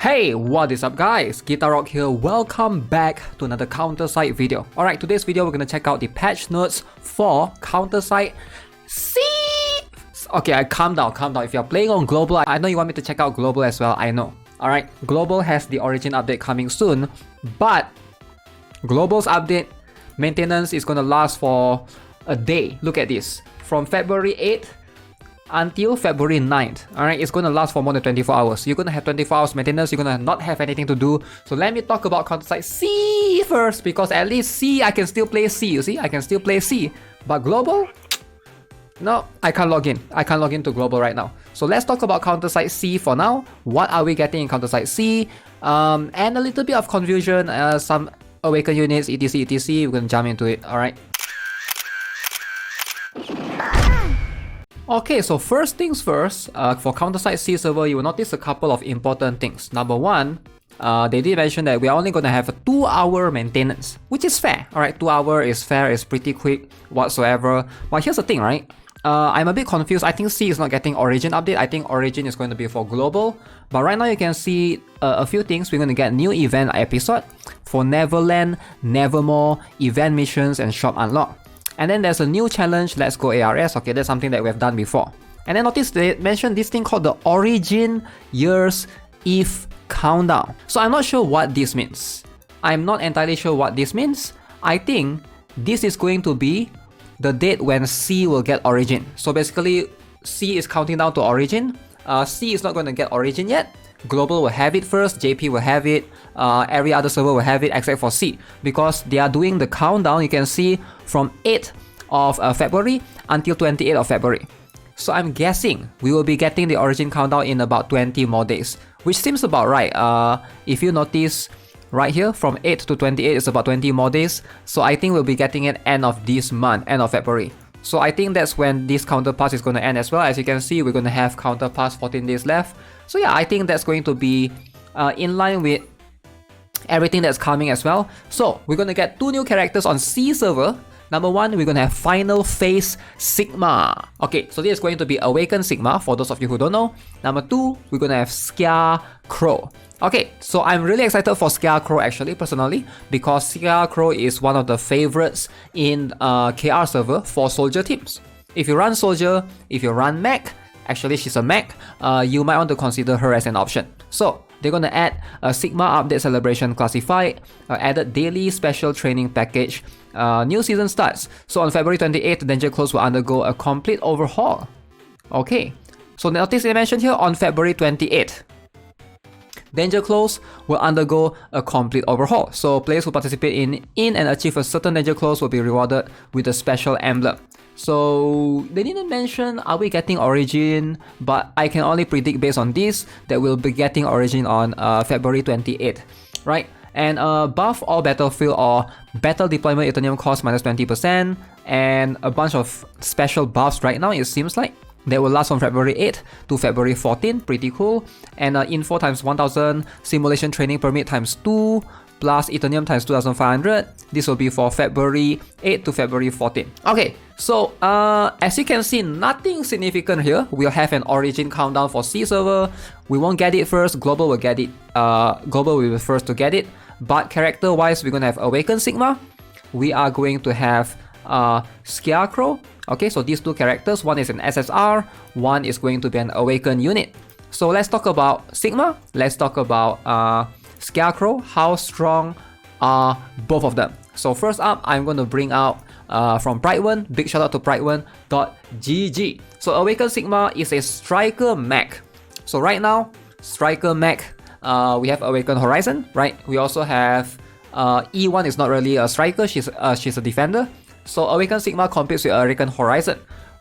Hey, what is up guys? GuitarRock here, welcome back to another CounterSide video. Alright, today's video we're gonna check out the patch notes for CounterSide C. Okay, calm down. If you're playing on Global, I know you want me to check out Global as well, I know. Alright, Global has the Origin update coming soon, but Global's update maintenance is gonna last for a day. Look at this. From February 8th until February 9th. Alright, it's going to last for more than 24 hours. You're going to have 24 hours maintenance, you're going to not have anything to do. So let me talk about CounterSide C first, because at least C, I can still play C, you see? I can still play C. But Global? No, I can't log in. I can't log into Global right now. So let's talk about CounterSide C for now. What are we getting in CounterSide C? And a little bit of confusion, some Awaken units, etc. We're going to jump into it, alright? Okay, so first things first, for CounterSide C server, you will notice a couple of important things. Number one, they did mention that we are only going to have a 2-hour maintenance, which is fair. Alright, 2 hours is fair, it's pretty quick whatsoever. But here's the thing, right? I'm a bit confused. I think C is not getting Origin update. I think Origin is going to be for Global. But right now you can see a few things. We're going to get new event episode for Neverland, Nevermore, event missions, and shop unlock. And then there's a new challenge, Let's Go ARS. Okay, that's something that we've done before. And then notice they mentioned this thing called the Origin Years Eve Countdown. So I'm not sure what this means. I'm not entirely sure what this means. I think this is going to be the date when C will get Origin. So basically, C is counting down to Origin. C is not going to get Origin yet. Global will have it first, JP will have it, every other server will have it except for C, because they are doing the countdown. You can see from 8th of February until 28th of February. So I'm guessing we will be getting the Origin countdown in about 20 more days, which seems about right. If you notice right here, from 8th to 28th is about 20 more days. So I think we'll be getting it end of this month, end of February. So I think that's when this counter pass is going to end as well. As you can see, we're going to have counter pass 14 days left. So yeah, I think that's going to be in line with everything that's coming as well. So we're going to get 2 new characters on C server. Number 1, we're going to have Final Phase Sigma. Okay, so this is going to be Awaken Sigma for those of you who don't know. Number 2, we're going to have Skia Crow. Okay, so I'm really excited for Skia Crow actually, personally, because Skia Crow is one of the favorites in KR server for soldier teams. If you run soldier, if you run mech, actually she's a mech, you might want to consider her as an option. So they're going to add a Sigma Update Celebration Classified, added daily special training package, new season starts. So on February 28th, Danger Close will undergo a complete overhaul. Okay, so notice they mentioned here on February 28th. Danger Close will undergo a complete overhaul. So players who participate in and achieve a certain Danger Close will be rewarded with a special emblem. So they didn't mention are we getting Origin, but I can only predict based on this that we'll be getting Origin on February 28th, right? And buff all battlefield or battle deployment Eternium cost minus 20%, and a bunch of special buffs right now, it seems like. That will last from February 8th to February 14th, pretty cool. And info times 1000, simulation training permit times 2, plus Eternium times 2500. This will be for February 8th to February 14th. Okay, so as you can see, nothing significant here. We'll have an Origin countdown for C server. We won't get it first, Global will get it. Global will be first to get it. But character wise, we're going to have Awaken Sigma. We are going to have Skia Crow. Okay, so these 2 characters, one is an SSR, one is going to be an Awaken unit. So let's talk about Sigma, let's talk about Skia Crow. How strong are both of them? So first up, I'm going to bring out from Pride1, big shout out to Pride1.gg. So Awaken Sigma is a striker mech. So right now, striker mech, we have Awaken Horizon, right? We also have E1 is not really a striker, she's a defender. So Awaken Sigma competes with Awaken Horizon,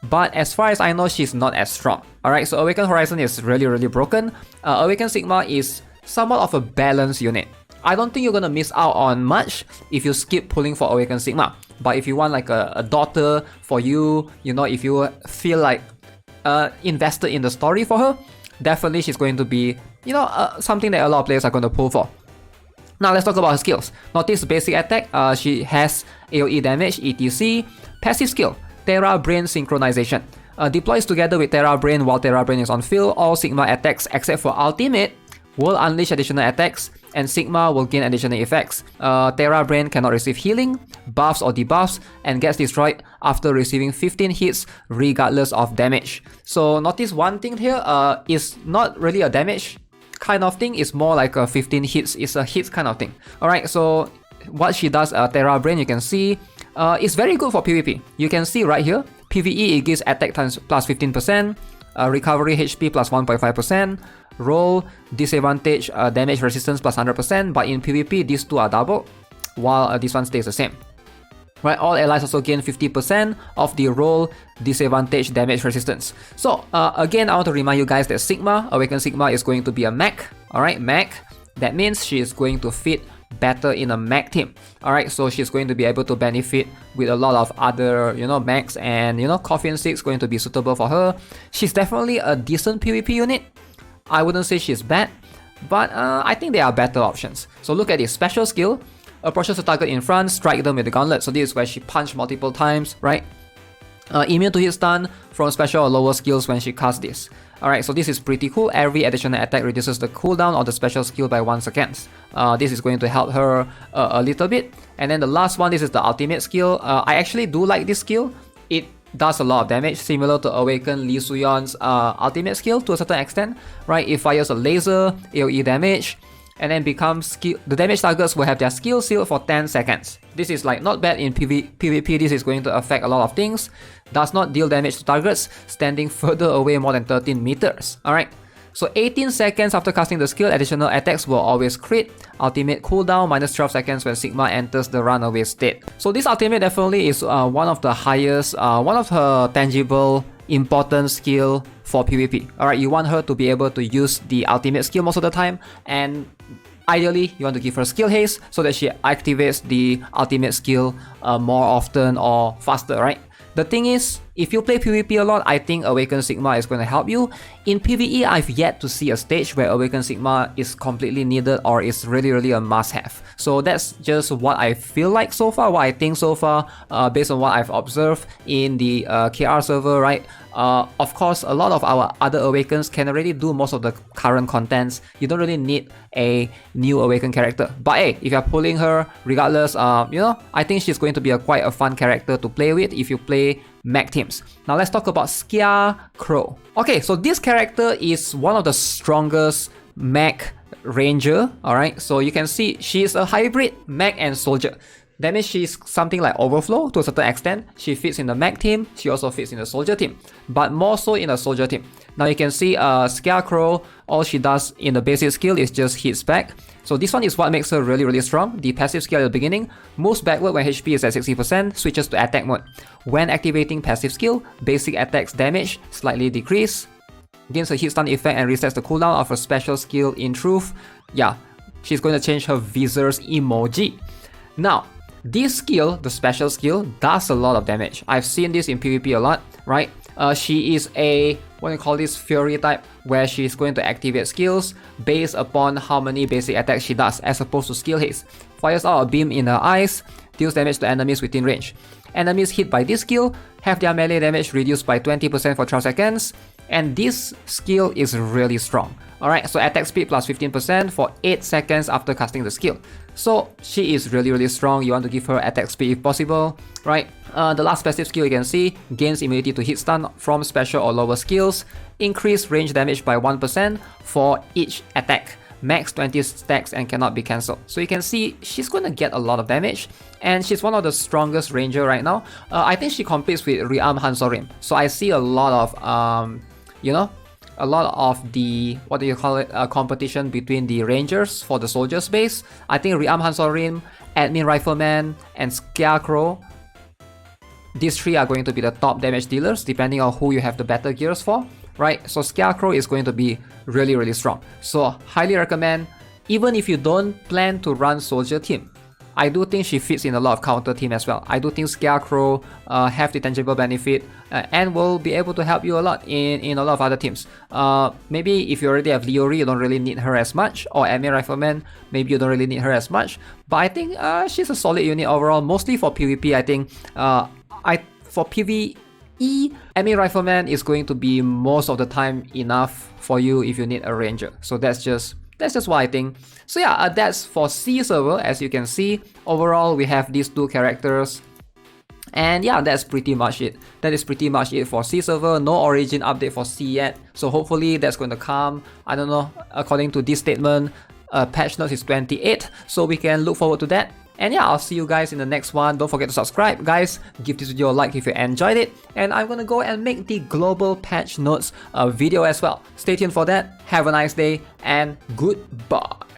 but as far as I know, she's not as strong. Alright, so Awaken Horizon is really broken. Awaken Sigma is somewhat of a balanced unit. I don't think you're gonna miss out on much if you skip pulling for Awaken Sigma. But if you want like a daughter for you, you know, if you feel like invested in the story for her, definitely she's going to be, you know, something that a lot of players are going to pull for. Now let's talk about her skills. Notice basic attack, she has AoE damage, etc. Passive skill, Terra Brain Synchronization. Deploys together with Terra Brain while Terra Brain is on field. All Sigma attacks except for ultimate will unleash additional attacks, and Sigma will gain additional effects. Terra Brain cannot receive healing, buffs or debuffs, and gets destroyed after receiving 15 hits regardless of damage. So notice one thing here, is not really a damage kind of thing, it's more like a 15 hits, it's a hits kind of thing. Alright, so what she does, Terra Brain, you can see, it's very good for PvP. You can see right here, PvE it gives attack times plus 15%, recovery HP plus 1.5%, roll, disadvantage, damage resistance plus 100%, but in PvP these two are doubled, while this one stays the same. Right, all allies also gain 50% of the roll, disadvantage, damage resistance. So again, I want to remind you guys that Sigma, Awakened Sigma, is going to be a mech. Alright, mech. That means she is going to fit better in a mech team. Alright, so she's going to be able to benefit with a lot of other, mechs, and Coffin 6 going to be suitable for her. She's definitely a decent PvP unit. I wouldn't say she's bad, but I think there are better options. So look at this special skill. Approaches the target in front, strike them with the gauntlet. So this is where she punched multiple times, right? Immune to hit stun from special or lower skills when she casts this. Alright, so this is pretty cool. Every additional attack reduces the cooldown of the special skill by 1 second. This is going to help her a little bit. And then the last one, this is the ultimate skill. I actually do like this skill. It does a lot of damage, similar to Awaken Lee Soo-yeon's ultimate skill to a certain extent, right? It fires a laser, AoE damage, and then becomes skill. The damage targets will have their skill sealed for 10 seconds. This is like not bad in PvP. This is going to affect a lot of things. Does not deal damage to targets standing further away more than 13 meters. Alright, so 18 seconds after casting the skill, additional attacks will always crit. Ultimate cooldown minus 12 seconds when Sigma enters the runaway state. So this ultimate definitely is one of the highest, one of her tangible important skill for PvP. Alright, you want her to be able to use the ultimate skill most of the time, and ideally you want to give her skill haste so that she activates the ultimate skill more often or faster, right? The thing is, if you play PvP a lot, I think Awakened Sigma is going to help you. In PvE, I've yet to see a stage where Awakened Sigma is completely needed or is really a must-have. So that's just what I feel like so far, what I think so far, based on what I've observed in the KR server, right? Of course, a lot of our other Awakens can already do most of the current contents. You don't really need a new Awakened character. But hey, if you're pulling her, regardless, I think she's going to be quite a fun character to play with if you play mech teams. Now let's talk about Skia Crow. Okay, so this character is one of the strongest mech ranger. Alright, so you can see she's a hybrid mech and soldier. That means she's something like Overflow to a certain extent. She fits in the mech team, she also fits in the soldier team, but more so in the soldier team. Now you can see Skia Crow, all she does in the basic skill is just hits back. So this one is what makes her really strong. The passive skill at the beginning moves backward when HP is at 60%, switches to attack mode. When activating passive skill, basic attacks damage slightly decrease, gains a hit stun effect and resets the cooldown of her special skill in truth. Yeah, she's going to change her visors emoji. Now, this skill, the special skill, does a lot of damage. I've seen this in PvP a lot, right? She is a, what do you call this, Fury type, where she's going to activate skills based upon how many basic attacks she does, as opposed to skill haste. Fires out a beam in her eyes, deals damage to enemies within range. Enemies hit by this skill have their melee damage reduced by 20% for 12 seconds, and this skill is really strong. Alright, so attack speed plus 15% for 8 seconds after casting the skill. So she is really strong. You want to give her attack speed if possible, right? The last passive skill you can see, gains immunity to hit stun from special or lower skills, increase range damage by 1% for each attack, max 20 stacks and cannot be cancelled. So you can see she's going to get a lot of damage, and she's one of the strongest ranger right now. I think she competes with Rearm Hansorim. So I see a lot of, a lot of the, what do you call it, competition between the rangers for the soldier space. I think Rearm Hansorim, Admin Rifleman, and Skia Crow, these three are going to be the top damage dealers depending on who you have the better gears for, right? So Skia Crow is going to be really strong. So highly recommend, even if you don't plan to run soldier team, I do think she fits in a lot of counter team as well. I do think Skia Crow have the tangible benefit and will be able to help you a lot in a lot of other teams. Maybe if you already have Leori, you don't really need her as much, or Admin Rifleman, maybe you don't really need her as much. But I think she's a solid unit overall, mostly for PvP. I think for PvE, Admin Rifleman is going to be most of the time enough for you if you need a ranger. So that's just That's just what I think. So yeah, that's for C server. As you can see, overall we have these two characters. And yeah, that's pretty much it. That is pretty much it for C server. No origin update for C yet. So hopefully that's going to come. I don't know, according to this statement, patch notes is 28. So we can look forward to that. And yeah, I'll see you guys in the next one. Don't forget to subscribe, guys. Give this video a like if you enjoyed it. And I'm gonna go and make the global patch notes video as well. Stay tuned for that. Have a nice day and goodbye.